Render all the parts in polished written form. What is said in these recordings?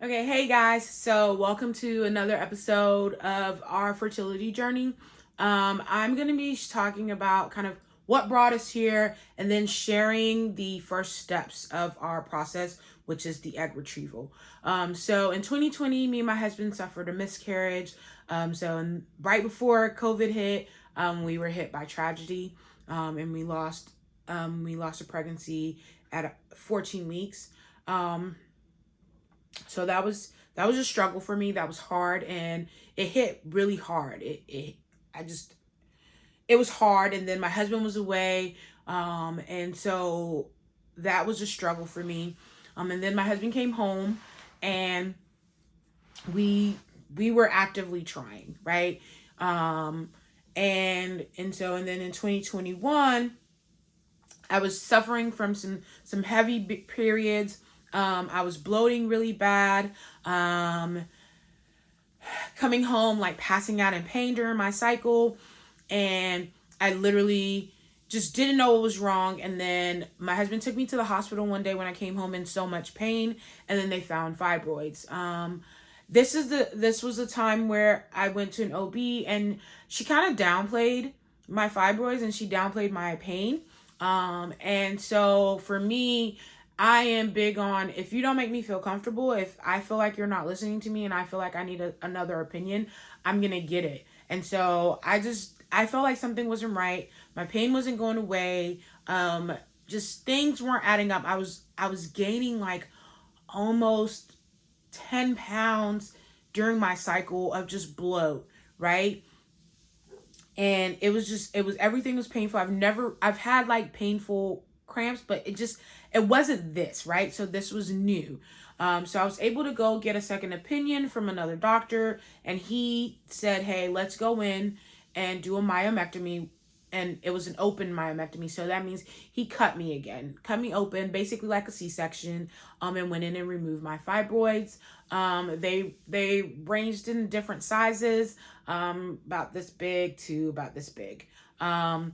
Okay, hey guys. So, welcome to another episode of our fertility journey. I'm going to be talking about kind of what brought us here and then sharing the first steps of our process, which is the egg retrieval. So, in 2020, me and my husband suffered a miscarriage. Right before COVID hit, we were hit by tragedy, and we lost a pregnancy at 14 weeks. So that was a struggle for me. That was hard, and it hit really hard. It was hard, and then my husband was away, and so that was a struggle for me. And then my husband came home, and we were actively trying, right? And then in 2021, I was suffering from some heavy periods. I was bloating really bad. Coming home, like passing out in pain during my cycle. And I literally just didn't know what was wrong. And then my husband took me to the hospital one day when I came home in so much pain. And then they found fibroids. This was a time where I went to an OB, and she kind of downplayed my fibroids and she downplayed my pain. And so for me, I am big on, if you don't make me feel comfortable, if I feel like you're not listening to me and I feel like I need another opinion, I'm going to get it. And so I felt like something wasn't right. My pain wasn't going away. Just things weren't adding up. I was gaining like almost 10 pounds during my cycle of just bloat, right? And everything was painful. I've had like painful cramps, but it wasn't this, right? So this was new. So I was able to go get a second opinion from another doctor, and he said, hey, let's go in and do a myomectomy. And it was an open myomectomy. So that means he cut me open, basically like a C-section, and went in and removed my fibroids. They ranged in different sizes, about this big to about this big. And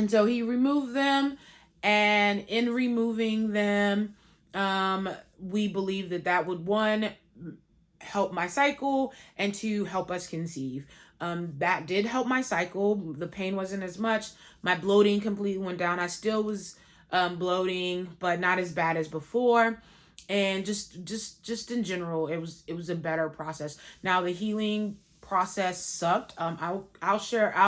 so he removed them, and in removing them, we believe that would, one, help my cycle, and two, help us conceive. That did help my cycle. The pain wasn't as much. My bloating completely went down. I still was bloating, but not as bad as before. And just in general, it was a better process. Now the healing process sucked. I'll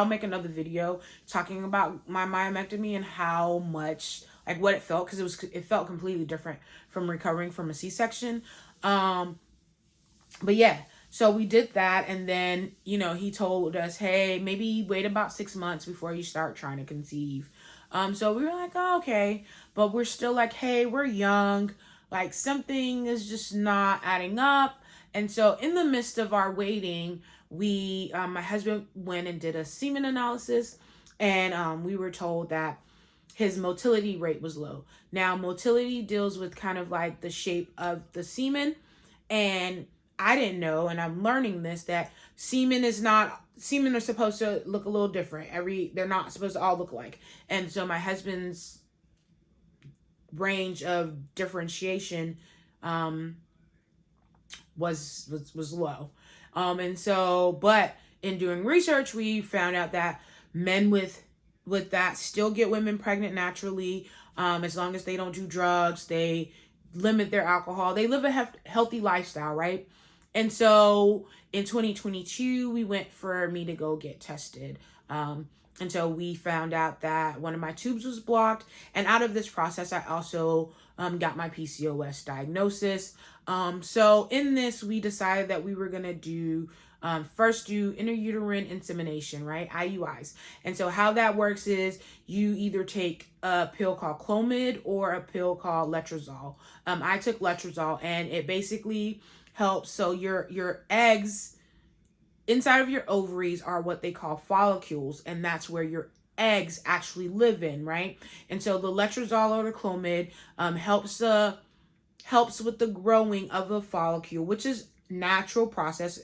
make another video talking about my myomectomy and how much, like, what it felt, because it felt completely different from recovering from a C-section. But yeah, so we did that, and then, he told us, hey, maybe wait about 6 months before you start trying to conceive. So we were like, oh, okay, but we're still like, hey, we're young, like something is just not adding up. And so in the midst of our waiting, my husband went and did a semen analysis, and we were told that his motility rate was low. Now, motility deals with kind of like the shape of the semen, and I didn't know, and I'm learning this, that semen are supposed to look a little different. They're not supposed to all look alike. And so my husband's range of differentiation was low. But in doing research, we found out that men with that still get women pregnant naturally, as long as they don't do drugs, they limit their alcohol, they live a healthy lifestyle, right? And so in 2022, we went for me to go get tested. And so we found out that one of my tubes was blocked. And out of this process, I also got my PCOS diagnosis. So in this, we decided that we were going to first do intrauterine insemination, right? IUIs. And so how that works is you either take a pill called Clomid or a pill called Letrozole. I took Letrozole, and it basically helps. So your eggs inside of your ovaries are what they call follicles, and that's where your eggs actually live in, right? And so the Letrozole or the Clomid helps with the growing of a follicle, which is natural process.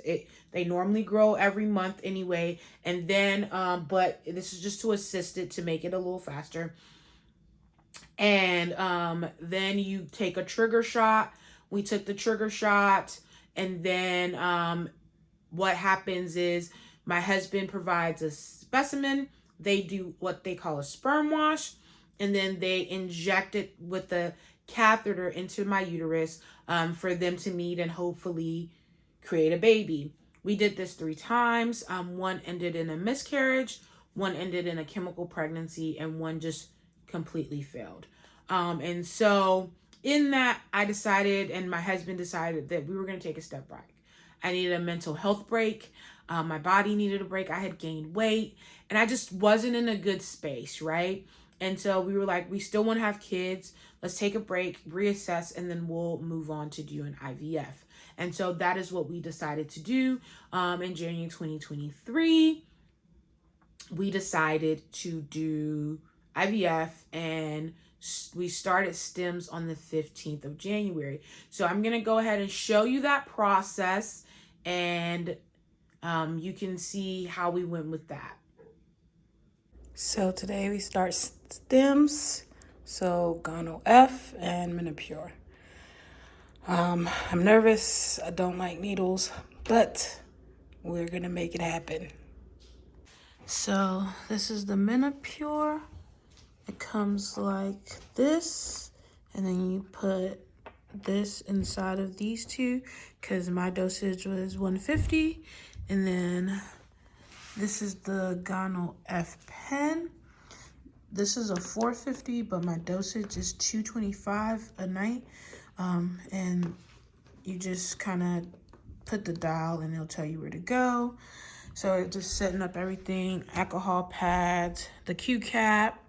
They normally grow every month anyway, and then but this is just to assist it, to make it a little faster. And then you take a trigger shot, We took the trigger shot, and then what happens is my husband provides a specimen. They do what they call a sperm wash, and then they inject it with the catheter into my uterus for them to meet and hopefully create a baby. We did this 3 times. One ended in a miscarriage, one ended in a chemical pregnancy, and one just completely failed. And so in that, I decided, and my husband decided, that we were going to take a step back. I needed a mental health break. My body needed a break. I had gained weight and I just wasn't in a good space, right? And so we were like, we still want to have kids. Let's take a break, reassess, and then we'll move on to do an IVF. And so that is what we decided to do. In January 2023, we decided to do IVF, and we started stems on the 15th of January. So I'm going to go ahead and show you that process, and you can see how we went with that. So today we start stems, so Gonal F and Menopur. I'm nervous, I don't like needles, but we're gonna make it happen. So this is the Menopur. It comes like this, and then you put this inside of these two, because my dosage was 150, and then this is the Gonal F pen. This is a 450, but my dosage is 225 a night. And you just kind of put the dial and it'll tell you where to go. So just setting up everything, alcohol pads, the Q cap,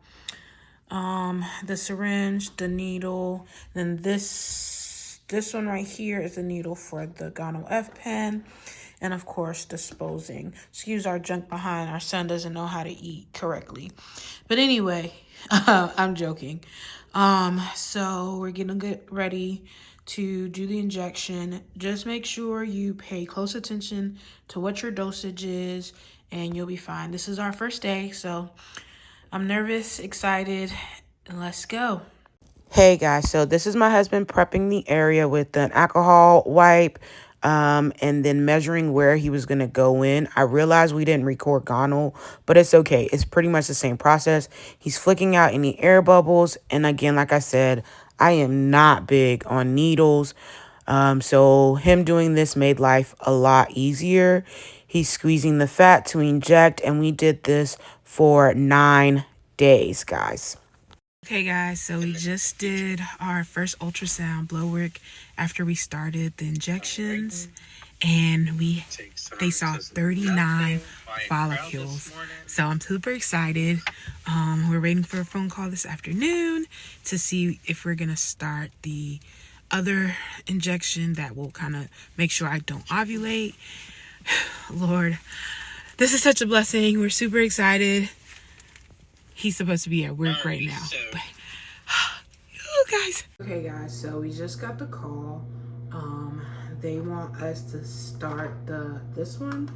the syringe, the needle. Then this one right here is the needle for the Gonal F pen. And of course, disposing. Excuse our junk behind. Our son doesn't know how to eat correctly. But anyway, I'm joking. So we're gonna get ready to do the injection. Just make sure you pay close attention to what your dosage is, and you'll be fine. This is our first day, so I'm nervous, excited, and let's go. Hey guys, so this is my husband prepping the area with an alcohol wipe, and then measuring where he was going to go in. I realized we didn't record Gonal, but it's okay. It's pretty much the same process. He's flicking out any air bubbles. And again, like I said, I am not big on needles. So him doing this made life a lot easier. He's squeezing the fat to inject, and we did this for 9 days, guys. Okay guys, so we just did our first ultrasound blow work after we started the injections, and they saw 39 follicles. So I'm super excited. We're waiting for a phone call this afternoon to see if we're gonna start the other injection that will kind of make sure I don't ovulate. Lord, this is such a blessing. We're super excited. He's supposed to be at work right now, but oh guys. Okay guys, so we just got the call. They want us to start this one.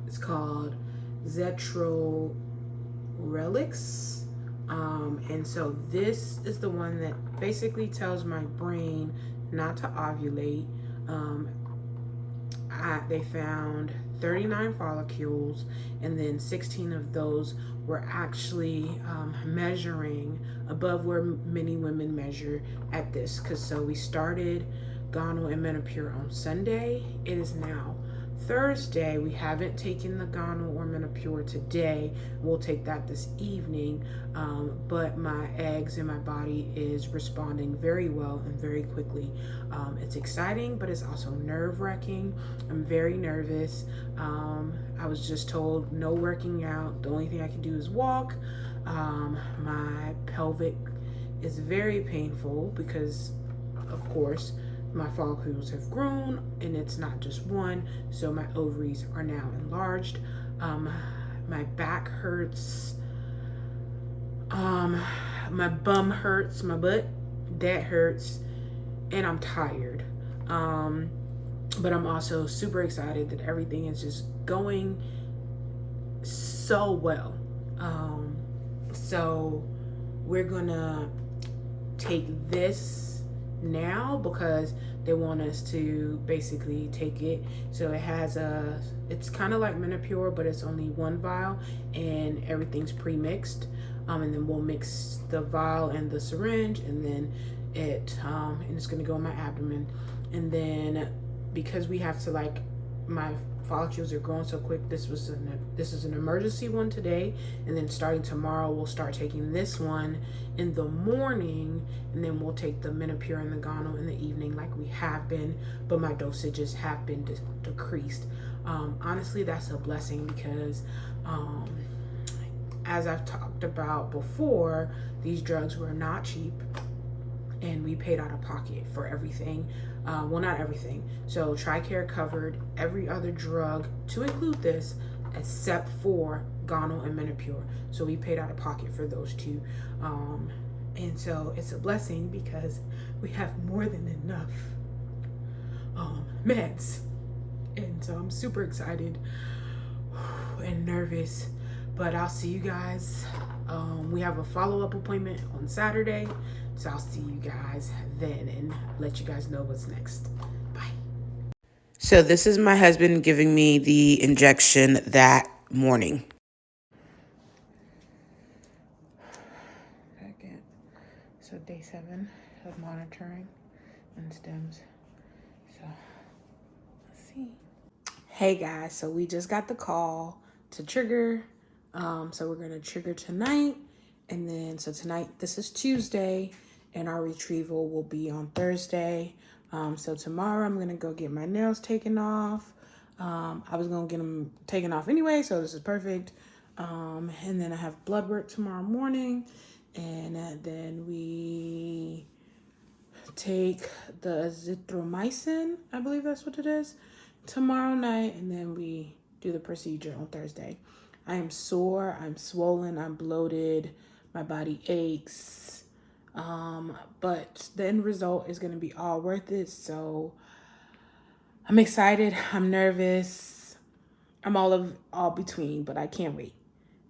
It's called Zetro Relics. And so this is the one that basically tells my brain not to ovulate. They found 39 follicles, and then 16 of those were actually measuring above where many women measure at this. So we started Gonal and Menopur on Sunday. It is now Thursday. We haven't taken the Gonal or Menopur today. We'll take that this evening. But my eggs and my body is responding very well and very quickly. It's exciting, but it's also nerve-wracking. I'm very nervous. I was just told no working out. The only thing I can do is walk. My pelvic is very painful because, of course, my follicles have grown, and it's not just one, so my ovaries are now enlarged. My back hurts. My bum hurts, my butt, that hurts, and I'm tired. But I'm also super excited that everything is just going so well. So we're gonna take this now because they want us to basically take it. So it's kind of like Menopur, but it's only one vial and everything's pre-mixed. And then we'll mix the vial and the syringe, and then and it's gonna go in my abdomen. And then because we have to my follicles are growing so quick, this is an emergency one today, and then starting tomorrow we'll start taking this one in the morning, and then we'll take the Menopur and the Gonal in the evening like we have been, but my dosages have been decreased. Honestly, that's a blessing because as I've talked about before, these drugs were not cheap, and we paid out of pocket for everything. Well, not everything. So TRICARE covered every other drug to include this, except for Gonal and Menopur. So we paid out of pocket for those two. And so it's a blessing because we have more than enough meds. And so I'm super excited and nervous, but I'll see you guys. We have a follow-up appointment on Saturday, so I'll see you guys then and let you guys know what's next. Bye. So this is my husband giving me the injection that morning. Second. So day 7 of monitoring and stems. So let's see. Hey guys, so we just got the call to trigger. So we're gonna trigger tonight, and then so tonight, this is Tuesday, and our retrieval will be on Thursday. So tomorrow I'm gonna go get my nails taken off. I was gonna get them taken off anyway, so this is perfect. And then I have blood work tomorrow morning, and then we take the azithromycin, I believe that's what it is, tomorrow night, and then we do the procedure on Thursday. I am sore, I'm swollen, I'm bloated, my body aches, but the end result is going to be all worth it. So I'm excited, I'm nervous, I'm all between, but I can't wait.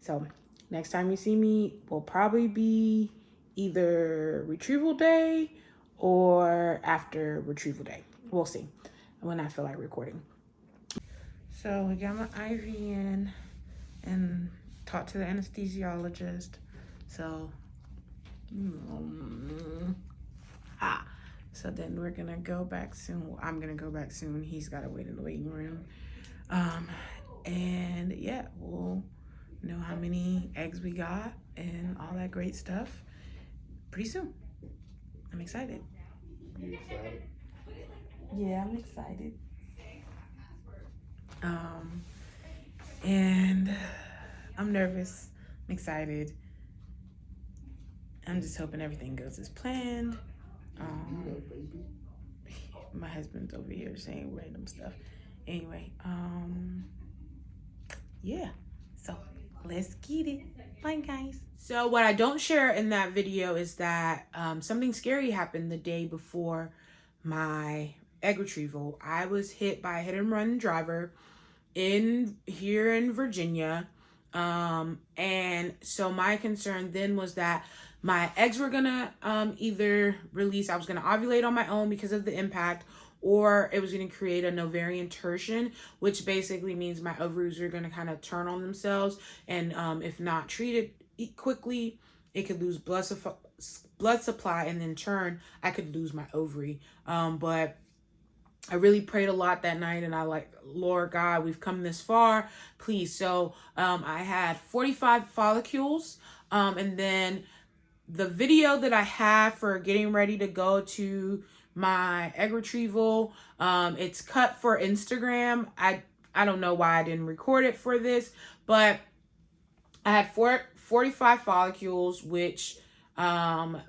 So next time you see me will probably be either retrieval day or after retrieval day. We'll see when I feel like recording. So we got my IV in and talked to the anesthesiologist. So, so then we're gonna go back soon. Well, I'm gonna go back soon. He's gotta wait in the waiting room. And yeah, we'll know how many eggs we got and all that great stuff pretty soon. I'm excited. You excited? Yeah, I'm excited. And I'm nervous. I'm excited. I'm just hoping everything goes as planned. My husband's over here saying random stuff. Anyway, yeah. So let's get it. Bye, guys. So what I don't share in that video is that something scary happened the day before my egg retrieval. I was hit by a hit and run driver here in Virginia. And so my concern then was that my eggs were gonna either release, I was gonna ovulate on my own because of the impact, or it was gonna create an ovarian tertian, which basically means my ovaries are gonna kind of turn on themselves, and if not treated quickly, it could lose blood supply, and in turn, I could lose my ovary. But I really prayed a lot that night, and I Lord God, we've come this far, please. So I had 45 follicles, and then the video that I have for getting ready to go to my egg retrieval, it's cut for Instagram. I don't know why I didn't record it for this, but I had 45 follicles, which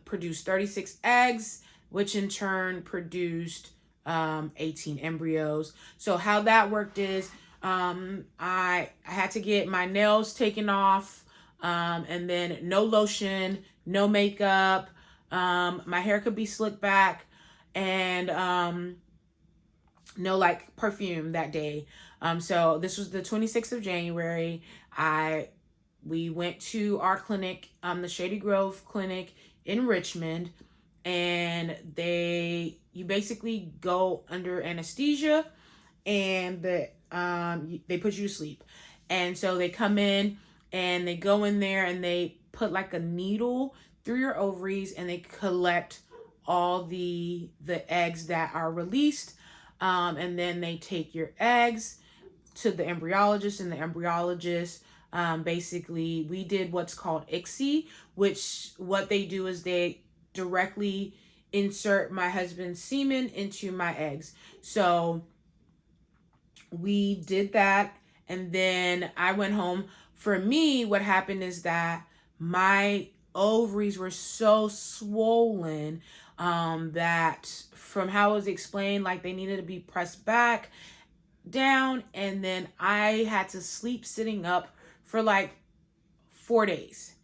produced 36 eggs, which in turn produced 18 embryos. So how that worked is I had to get my nails taken off, and then no lotion, no makeup, my hair could be slicked back, and no perfume that day. So this was the 26th of January. We went to our clinic, the Shady Grove Clinic in Richmond, and you basically go under anesthesia, and they put you to sleep. And so they come in and they go in there and they put like a needle through your ovaries, and they collect all the eggs that are released, and then they take your eggs to the embryologist, and the embryologist, basically, we did what's called ICSI, which what they do is they directly insert my husband's semen into my eggs. So we did that, and then I went home. For me, what happened is that my ovaries were so swollen, that from how it was explained, like they needed to be pressed back down, and then I had to sleep sitting up for like 4 days.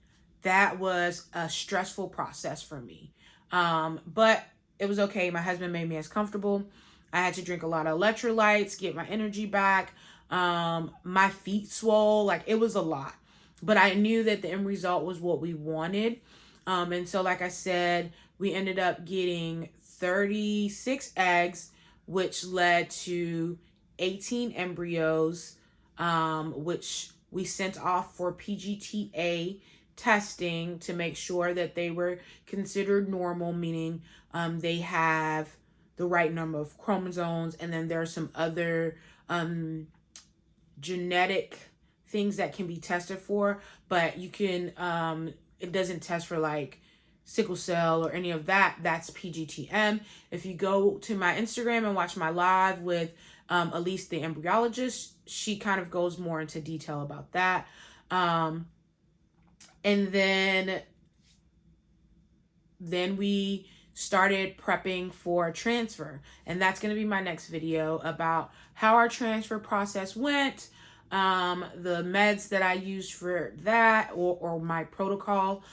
That was a stressful process for me. But it was okay. My husband made me as comfortable. I had to drink a lot of electrolytes, get my energy back. My feet swole, like it was a lot. But I knew that the end result was what we wanted. And so, like I said, we ended up getting 36 eggs, which led to 18 embryos, which we sent off for PGT-A testing to make sure that they were considered normal, meaning they have the right number of chromosomes, and then there are some other genetic things that can be tested for, but you can it doesn't test for like sickle cell or any of that. That's PGT-M. If you go to my Instagram and watch my live with Elise, the embryologist, she kind of goes more into detail about that. And then we started prepping for transfer, and that's going to be my next video about how our transfer process went, the meds that I used for that, or my protocol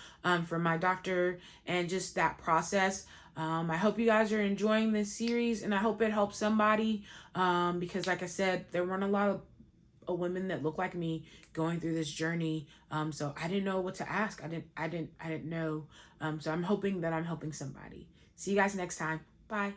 from my doctor, and just that process. I hope you guys are enjoying this series, and I hope it helps somebody, because like I said, there weren't a lot of women that look like me going through this journey. So I didn't know what to ask. I didn't know. So I'm hoping that I'm helping somebody. See you guys next time. Bye.